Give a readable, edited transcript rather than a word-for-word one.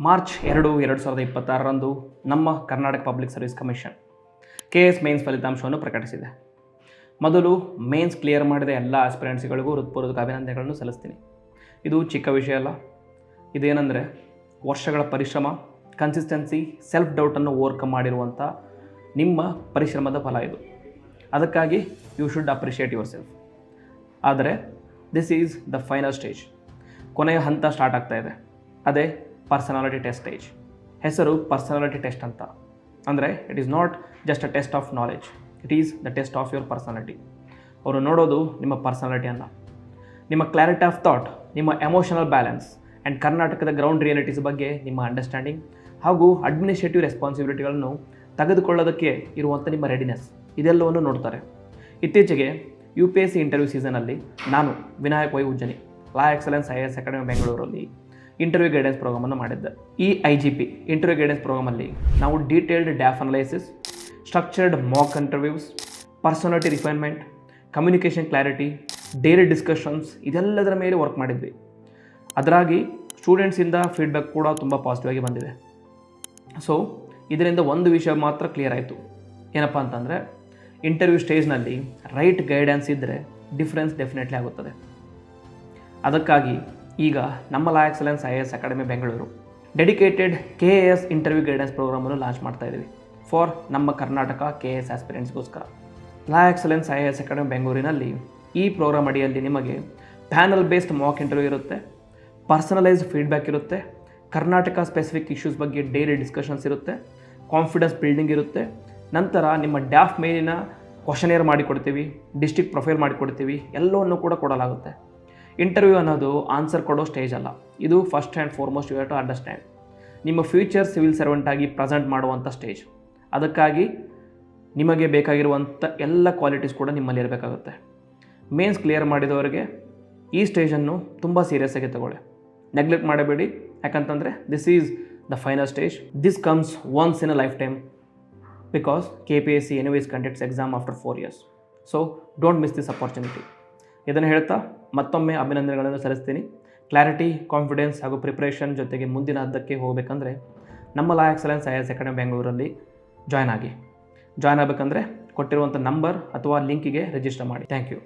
March 2, 2026ರಂದು ನಮ್ಮ Karnataka public service commission KS mains ಫಲಿತಾಂಶವನ್ನು ಪ್ರಕಟಿಸಿದೆ. ಮೊದಲು ಮೇನ್ಸ್ ಕ್ಲಿಯರ್ ಮಾಡಿದ ಎಲ್ಲ ಆಸ್ಪಿರೆಂಟ್ಸ್ಗಳಿಗೂ ಹೃತ್ಪೂರ್ವಕ ಅಭಿನಂದನೆಗಳನ್ನು ಸಲ್ಲಿಸ್ತೀನಿ. ಇದು ಚಿಕ್ಕ ವಿಷಯ ಅಲ್ಲ. ಇದೇನೆಂದರೆ ವರ್ಷಗಳ ಪರಿಶ್ರಮ, ಕನ್ಸಿಸ್ಟೆನ್ಸಿ, ಸೆಲ್ಫ್ ಡೌಟನ್ನು ಓವರ್ಕಮ್ ಮಾಡಿರುವಂಥ ನಿಮ್ಮ ಪರಿಶ್ರಮದ ಫಲ ಇದು. ಅದಕ್ಕಾಗಿ you should appreciate yourself. ಆದರೆ this is the final stage. ಕೊನೆಯ ಹಂತ ಸ್ಟಾರ್ಟ್ ಆಗ್ತಾ ಇದೆ. ಅದೇ ಪರ್ಸನಾಲಿಟಿ ಟೆಸ್ಟ್ ಸ್ಟೇಜ್. ಹೆಸರು ಪರ್ಸನಾಲಿಟಿ ಟೆಸ್ಟ್ ಅಂತ. ಅಂದರೆ it is not just a test of knowledge, it is the test of your personality. ಅವರು ನೋಡೋದು ನಿಮ್ಮ ಪರ್ಸನಾಲಿಟಿಯನ್ನು, ನಿಮ್ಮ ಕ್ಲಾರಿಟಿ ಆಫ್ ಥಾಟ್, ನಿಮ್ಮ ಎಮೋಷನಲ್ ಬ್ಯಾಲೆನ್ಸ್ ಆ್ಯಂಡ್ ಕರ್ನಾಟಕದ ಗ್ರೌಂಡ್ ರಿಯಾಲಿಟೀಸ್ ಬಗ್ಗೆ ನಿಮ್ಮ ಅಂಡರ್ಸ್ಟ್ಯಾಂಡಿಂಗ್ ಹಾಗೂ ಅಡ್ಮಿನಿಸ್ಟ್ರೇಟಿವ್ ರೆಸ್ಪಾನ್ಸಿಬಿಲಿಟಿಗಳನ್ನು ತೆಗೆದುಕೊಳ್ಳೋದಕ್ಕೆ ಇರುವಂಥ ನಿಮ್ಮ ರೆಡಿನೆಸ್, ಇದೆಲ್ಲವನ್ನು ನೋಡ್ತಾರೆ. ಇತ್ತೀಚೆಗೆ UPSC ಇಂಟರ್ವ್ಯೂ ಸೀಸನಲ್ಲಿ ನಾನು Vinayak Y Ujjani La excellence IAS academy ಬೆಂಗಳೂರಲ್ಲಿ ಇಂಟರ್ವ್ಯೂ ಗೈಡೆನ್ಸ್ ಪ್ರೋಗ್ರಾಮನ್ನು ಮಾಡಿದ್ದೆ. ಈ IGP ಇಂಟರ್ವ್ಯೂ ಗೈಡೆನ್ಸ್ ಪ್ರೋಗ್ರಾಮಲ್ಲಿ ನಾವು detailed DAF analysis, structured mock interviews, personality refinement, communication clarity, daily discussions ಇದೆಲ್ಲದರ ಮೇಲೆ ವರ್ಕ್ ಮಾಡಿದ್ವಿ. ಅದರಾಗಿ ಸ್ಟೂಡೆಂಟ್ಸಿಂದ ಫೀಡ್ಬ್ಯಾಕ್ ಕೂಡ ತುಂಬ ಪಾಸಿಟಿವ್ ಆಗಿ ಬಂದಿದೆ. ಸೊ ಇದರಿಂದ ಒಂದು ವಿಷಯ ಮಾತ್ರ ಕ್ಲಿಯರ್ ಆಯಿತು. ಏನಪ್ಪ ಅಂತಂದರೆ ಇಂಟರ್ವ್ಯೂ ಸ್ಟೇಜ್ನಲ್ಲಿ ರೈಟ್ ಗೈಡೆನ್ಸ್ ಇದ್ದರೆ ಡಿಫ್ರೆನ್ಸ್ ಡೆಫಿನೆಟ್ಲಿ ಆಗುತ್ತದೆ. ಅದಕ್ಕಾಗಿ ಈಗ ನಮ್ಮ ಲಾ excellence IAS Academy Bengaluru dedicated KAS interview guidance programme launch ಮಾಡ್ತಾ ಇದ್ದೀವಿ ಫಾರ್ ನಮ್ಮ ಕರ್ನಾಟಕ KAS ಆಸ್ಪಿರೆಂಟ್ಸ್ಗೋಸ್ಕರ. ಲಾ ಎಕ್ಸಲೆನ್ಸ್ IAS ಅಕಾಡೆಮಿ ಬೆಂಗಳೂರಿನಲ್ಲಿ ಈ ಪ್ರೋಗ್ರಾಮ್ ಅಡಿಯಲ್ಲಿ ನಿಮಗೆ ಪ್ಯಾನಲ್ ಬೇಸ್ಡ್ ಮಾಕ್ ಇಂಟರ್ವ್ಯೂ ಇರುತ್ತೆ, ಪರ್ಸನಲೈಸ್ಡ್ ಫೀಡ್ಬ್ಯಾಕ್ ಇರುತ್ತೆ, ಕರ್ನಾಟಕ ಸ್ಪೆಸಿಫಿಕ್ ಇಶ್ಯೂಸ್ ಬಗ್ಗೆ ಡೈಲಿ ಡಿಸ್ಕಷನ್ಸ್ ಇರುತ್ತೆ, ಕಾನ್ಫಿಡೆನ್ಸ್ ಬಿಲ್ಡಿಂಗ್ ಇರುತ್ತೆ. ನಂತರ ನಿಮ್ಮ ಡ್ಯಾಫ್ ಮೇಲಿನ ಕ್ವಶನೇರ್ ಮಾಡಿಕೊಡ್ತೀವಿ, ಡಿಸ್ಟ್ರಿಕ್ಟ್ ಪ್ರೊಫೈಲ್ ಮಾಡಿಕೊಡ್ತೀವಿ, ಎಲ್ಲವನ್ನು ಕೂಡ ಕೊಡಲಾಗುತ್ತೆ. ಇಂಟರ್ವ್ಯೂ ಅನ್ನೋದು ಆನ್ಸರ್ ಕೊಡೋ ಸ್ಟೇಜ್ ಅಲ್ಲ. ಇದು first and foremost you have to understand ನಿಮ್ಮ ಫ್ಯೂಚರ್ ಸಿವಿಲ್ ಸರ್ವೆಂಟ್ ಆಗಿ ಪ್ರೆಸೆಂಟ್ ಮಾಡುವಂಥ ಸ್ಟೇಜ್. ಅದಕ್ಕಾಗಿ ನಿಮಗೆ ಬೇಕಾಗಿರುವಂಥ ಎಲ್ಲ ಕ್ವಾಲಿಟೀಸ್ ಕೂಡ ನಿಮ್ಮಲ್ಲಿ ಇರಬೇಕಾಗುತ್ತೆ. ಮೇನ್ಸ್ ಕ್ಲಿಯರ್ ಮಾಡಿದವರಿಗೆ ಈ ಸ್ಟೇಜನ್ನು ತುಂಬ ಸೀರಿಯಸ್ ಆಗಿ ತಗೊಳ್ಳಿ, ನೆಗ್ಲೆಕ್ಟ್ ಮಾಡಬೇಡಿ. ಯಾಕಂತಂದರೆ this is the final stage. This comes once in a lifetime because KPSC anyways conducts exam after 4 years. So don't miss this opportunity. ಇದನ್ನು ಹೇಳ್ತಾ ಮತ್ತೊಮ್ಮೆ ಅಭಿನಂದನೆಗಳನ್ನು ಸಲ್ಲಿಸ್ತೀನಿ. ಕ್ಲಾರಿಟಿ, ಕಾನ್ಫಿಡೆನ್ಸ್ ಹಾಗೂ ಪ್ರಿಪ್ರೇಷನ್ ಜೊತೆಗೆ ಮುಂದಿನ ಹಂತಕ್ಕೆ ಹೋಗಬೇಕಂದ್ರೆ ನಮ್ಮ ಲಾ ಎಕ್ಸಲೆನ್ಸ್ IAS ಅಕಾಡೆಮಿ ಬೆಂಗಳೂರಲ್ಲಿ ಜಾಯ್ನ್ ಆಗಬೇಕಂದ್ರೆ ಕೊಟ್ಟಿರುವಂಥ ನಂಬರ್ ಅಥವಾ ಲಿಂಕಿಗೆ ರಿಜಿಸ್ಟರ್ ಮಾಡಿ. Thank you.